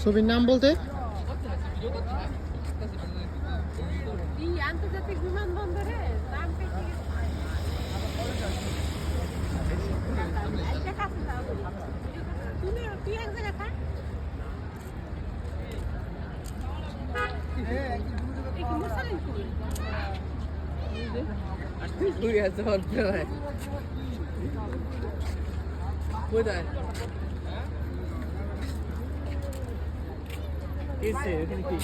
ছবির নাম বলতে আন্তর্জাতিক বিমানবন্দরে নাম কেটে তুই এক জায়গায় থাক কোথায় এসে এখানে কি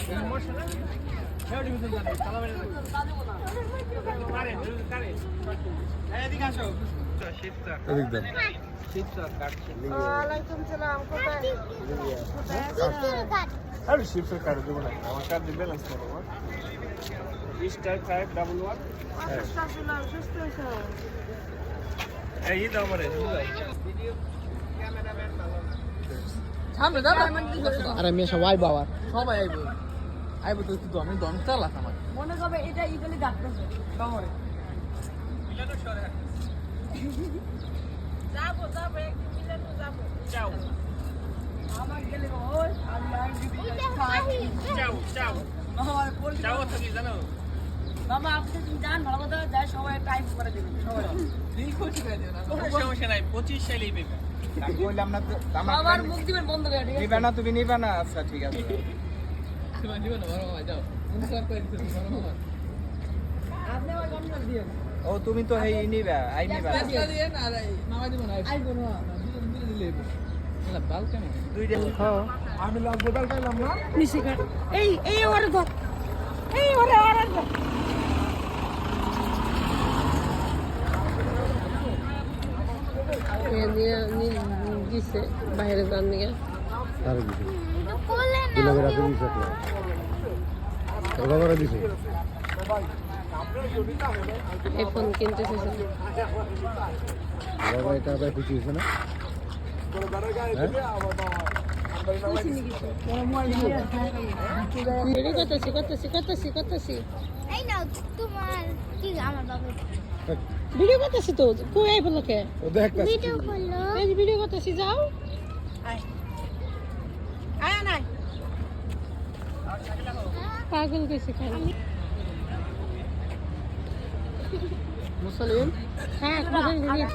ওয়ালাইকুম সালাম কোথায় আর শিফটের কার্ড দেবো না আমার কার্ড দিয়ে ব্যালেন্স করো স্টার 511 সুস্থ হয়েছে এই দাও আমারে সামনে দাও আরে মেয়ে সবাই বাবা সবাই আইবো আইবো তো শুধু আমি দম চালাস আমার মনে হবে এটা ইগলি ডাকতেছে কামড়ে যাবো একটু মিলানো যাবো চাও আমার গেলে ওই আমি চাও চাও আমার বলি চাও তুমি জানো বাবা আপনি তুমি জান ভালো কথা যায় সবাই টাইপ করে দিবেন সবাই দিন খুশি করে দিও না কোনো সমস্যা নাই 25 সালেই পেবে আমি বললাম না তো আমার মুখ দিবেন বন্ধ করে ঠিক আছে নিবে না তুমি নিবে না আচ্ছা ঠিক আছে তুমি দিও না বড় মামা যাও তুমি সব করে দিও বড় মামা আপনি আমার গান দিবেন ও তুমি তো হেই নিবে আই নিবে আজকে দিয়ে না আরে মামা দিব না আইবো না দুজন মিলে দিলে না বাল কেন দুইটা আমি লাভ বোতল পাইলাম না নিচে কর এই ওরে ধর এই ওরে ধর দিছে বাইরে যান নিয়ে তারে দিছে দিলে রাতে দিছে তো বাবারা দিছে এই ফোন কিনতে এসেছে বাবা এটা আবার কিছু হইছে না করতেছি এই নাও তোমার কি আমার বাবা ভিডিও করতেছি তো কই আই বলো কে ও দেখতাছি ভিডিও করলো এই যে ভিডিও করতেছি যাও আয় নাই পাগল কইছে খালি মুসলিম হ্যাঁ পাগল ভিডিও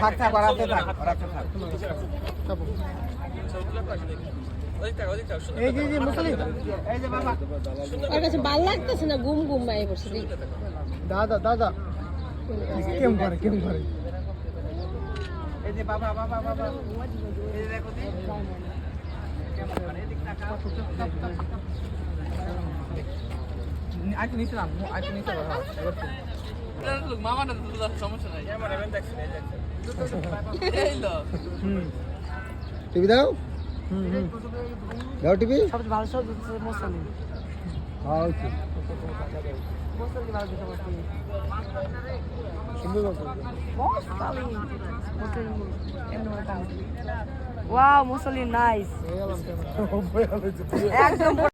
থাক থাক বাড়াতে থাক বাড়াতে থাক এই যে মুসলিম এই যে বাবা ওর কাছে ভালো লাগতেছে না গুম গুম বাই বসে দাদা কেমন করে এই যে বাবা বাবা বাবা এই যে দেখো দি আইতে নিতে না আইতে নিতে পারো এবার তো মামা না তো সমস্যা নাই আমার এমন দেখছি এই লো টিভি দাও দাও টিভি সবচেয়ে ভালো সব মুসলিম হ্যাঁ ওকে মুসলিম ভালো দিতে পারছি সুন্দর কথা ওয়াও মুসলিম নাইস এই আলাম কেন একদম